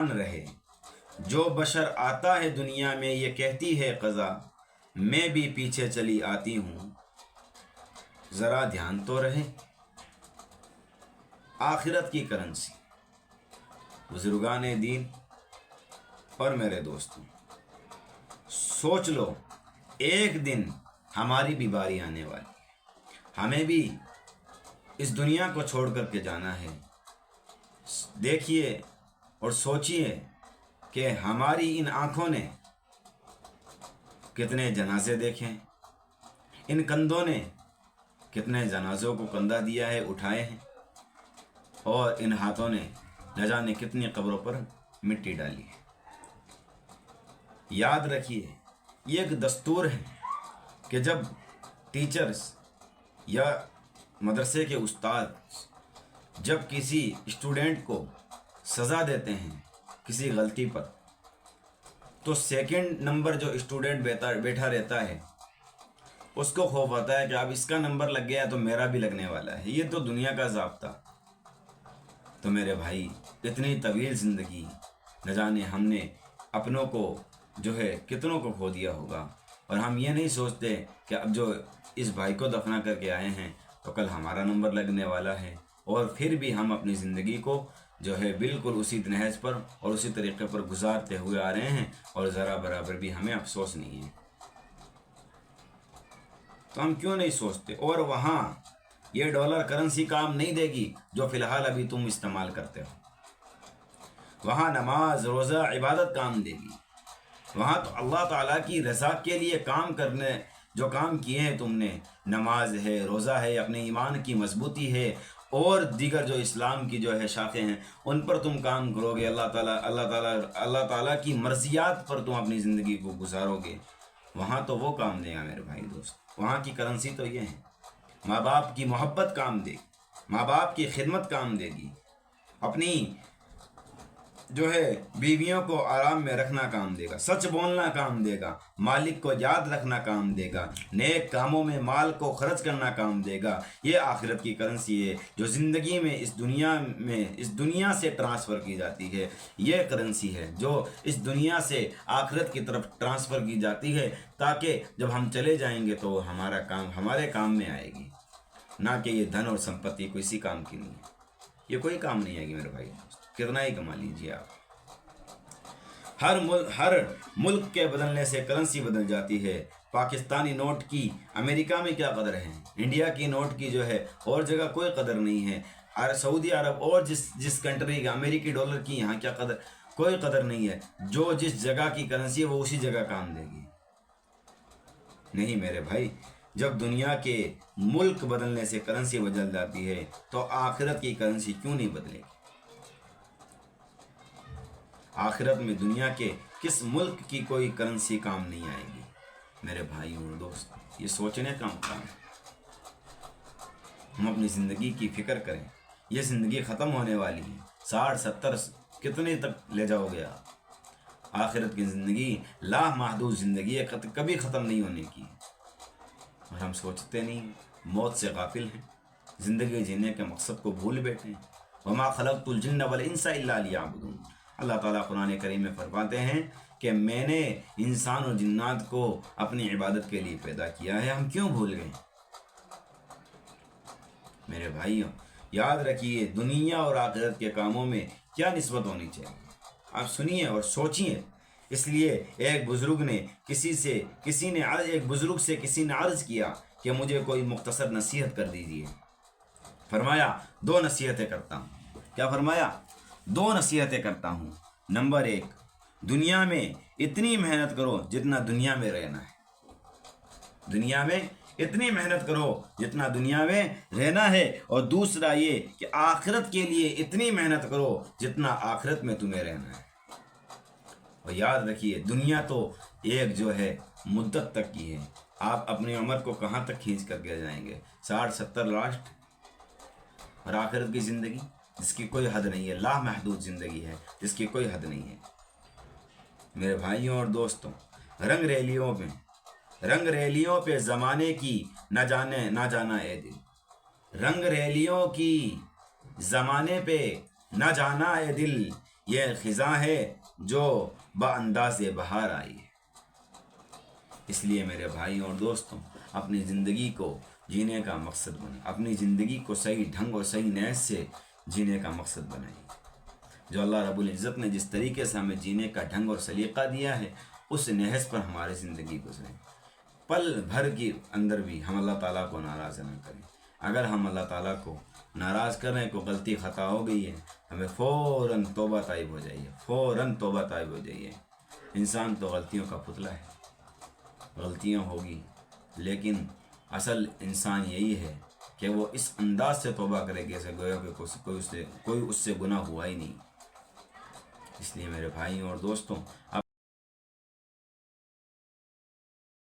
رہے جو بشر آتا ہے دنیا میں یہ کہتی ہے قضا میں بھی پیچھے چلی آتی ہوں ذرا دھیان تو رہے آخرت کی کرنسی بزرگان دین اور میرے دوستوں سوچ لو ایک دن ہماری بھی باری آنے والی ہے ہمیں بھی اس دنیا کو چھوڑ کر کے جانا ہے دیکھیے اور سوچئے کہ ہماری ان آنکھوں نے کتنے جنازے دیکھیں ان کندھوں نے کتنے جنازوں کو کندھا دیا ہے اٹھائے ہیں اور ان ہاتھوں نے نہ جانے کتنی قبروں پر مٹی ڈالی ہے یاد رکھیے یہ ایک دستور ہے کہ جب ٹیچرز یا مدرسے کے استاد جب کسی اسٹوڈنٹ کو سزا دیتے ہیں کسی غلطی پر تو سیکنڈ نمبر جو اسٹوڈنٹ بیٹھا رہتا ہے اس کو خوف آتا ہے کہ اب اس کا نمبر لگ گیا تو میرا بھی لگنے والا ہے یہ تو دنیا کا ضابطہ تو میرے بھائی اتنی طویل زندگی نہ جانے ہم نے اپنوں کو جو ہے کتنوں کو کھو دیا ہوگا اور ہم یہ نہیں سوچتے کہ اب جو اس بھائی کو دفنا کر کے آئے ہیں تو کل ہمارا نمبر لگنے والا ہے اور پھر بھی ہم اپنی زندگی کو جو ہے بالکل اسی نہج پر اور اسی طریقے پر گزارتے ہوئے آ رہے ہیں اور ذرا برابر بھی ہمیں افسوس نہیں ہے تو ہم کیوں نہیں سوچتے اور وہاں یہ ڈالر کرنسی کام نہیں دے گی جو فی الحال ابھی تم استعمال کرتے ہو وہاں نماز روزہ عبادت کام دے گی وہاں تو اللہ تعالیٰ کی رضا کے لیے کام کرنے جو کام کیے ہیں تم نے نماز ہے روزہ ہے اپنے ایمان کی مضبوطی ہے اور دیگر جو اسلام کی جو ہے شاخیں ہیں ان پر تم کام کرو گے اللہ تعالیٰ کی مرضیات پر تم اپنی زندگی کو گزارو گے وہاں تو وہ کام دے گا میرے بھائی دوست وہاں کی کرنسی تو یہ ہے ماں باپ کی محبت کام دے گی ماں باپ کی خدمت کام دے گی اپنی جو ہے بیویوں کو آرام میں رکھنا کام دے گا سچ بولنا کام دے گا مالک کو یاد رکھنا کام دے گا نیک کاموں میں مال کو خرچ کرنا کام دے گا یہ آخرت کی کرنسی ہے جو زندگی میں اس دنیا سے ٹرانسفر کی جاتی ہے یہ کرنسی ہے جو اس دنیا سے آخرت کی طرف ٹرانسفر کی جاتی ہے تاکہ جب ہم چلے جائیں گے تو ہمارا کام ہمارے کام میں آئے گی نہ کہ یہ دھن اور سمپتی کسی کام کی نہیں ہے یہ کوئی کام نہیں آئے گی میرے بھائی کتنا ہی کما لیجیے آپ ہر ملک کے بدلنے سے کرنسی بدل جاتی ہے پاکستانی نوٹ کی امریکہ میں کیا قدر ہے انڈیا کی نوٹ کی جو ہے اور جگہ کوئی قدر نہیں ہے اور سعودی عرب اور جس کنٹری کا امریکی ڈالر کی یہاں کیا قدر کوئی قدر نہیں ہے جو جس جگہ کی کرنسی ہے وہ اسی جگہ کام دے گی نہیں میرے بھائی جب دنیا کے ملک بدلنے سے کرنسی بدل جاتی ہے تو آخرت کی کرنسی کیوں نہیں بدلے گی آخرت میں دنیا کے کس ملک کی کوئی کرنسی کام نہیں آئے گی میرے بھائی اور دوست یہ سوچنے کا مقام ہے ہم اپنی زندگی کی فکر کریں یہ زندگی ختم ہونے والی ہے 60-70 کتنے تک لے جاؤ گے آپ آخرت کی زندگی لامحدود زندگی ہے کبھی ختم نہیں ہونے کی اور ہم سوچتے نہیں موت سے غافل ہیں زندگی جینے کے مقصد کو بھول بیٹھے ہیں وما خلقت الجن والانس الا لیعبدون اللہ تعالیٰ قرآن کریم میں فرماتے ہیں کہ میں نے انسان اور جنات کو اپنی عبادت کے لیے پیدا کیا ہے ہم کیوں بھول گئے میرے بھائیوں یاد رکھیے دنیا اور آخرت کے کاموں میں کیا نسبت ہونی چاہیے آپ سنیے اور سوچیے اس لیے ایک بزرگ نے ایک بزرگ سے کسی نے عرض کیا کہ مجھے کوئی مختصر نصیحت کر دیجیے فرمایا 2 نصیحتیں کرتا ہوں کیا فرمایا 2 نصیحتیں کرتا ہوں نمبر 1 دنیا میں اتنی محنت کرو جتنا دنیا میں رہنا ہے دنیا میں اتنی محنت کرو جتنا دنیا میں رہنا ہے اور دوسرا یہ کہ آخرت کے لیے اتنی محنت کرو جتنا آخرت میں تمہیں رہنا ہے اور یاد رکھیے دنیا تو ایک جو ہے مدت تک کی ہے آپ اپنی عمر کو کہاں تک کھینچ کر کے جائیں گے 60-70 لاسٹ اور آخرت کی زندگی جس کی کوئی حد نہیں ہے لامحدود زندگی ہے جس کی کوئی حد نہیں ہے میرے بھائیوں اور دوستوں رنگ ریلیوں پہ زمانے کی نہ جانا اے دل رنگ ریلیوں کی زمانے پہ نہ جانا اے دل یہ خزاں ہے جو با انداز بہار آئی ہے۔ اس لیے میرے بھائیوں اور دوستوں، اپنی زندگی کو جینے کا مقصد بنائیں، اپنی زندگی کو صحیح ڈھنگ اور صحیح نیت سے جینے کا مقصد بنائیں۔ جو اللہ رب العزت نے جس طریقے سے ہمیں جینے کا ڈھنگ اور سلیقہ دیا ہے، اس نہج پر ہماری زندگی گزریں۔ پل بھر کے اندر بھی ہم اللہ تعالیٰ کو ناراض نہ کریں۔ اگر ہم اللہ تعالیٰ کو ناراض کریں، کوئی غلطی خطا ہو گئی ہے، ہمیں فوراً توبہ طائب ہو جائیے، فوراً توبہ طائب ہو جائیے۔ انسان تو غلطیوں کا پتلا ہے، غلطیاں ہوگی، لیکن اصل انسان یہی ہے کہ وہ اس انداز سے توبہ کرے کہ ایسے گویا کہ کوئی اس سے گناہ ہوا ہی نہیں۔ اس لیے میرے بھائیوں اور دوستوں،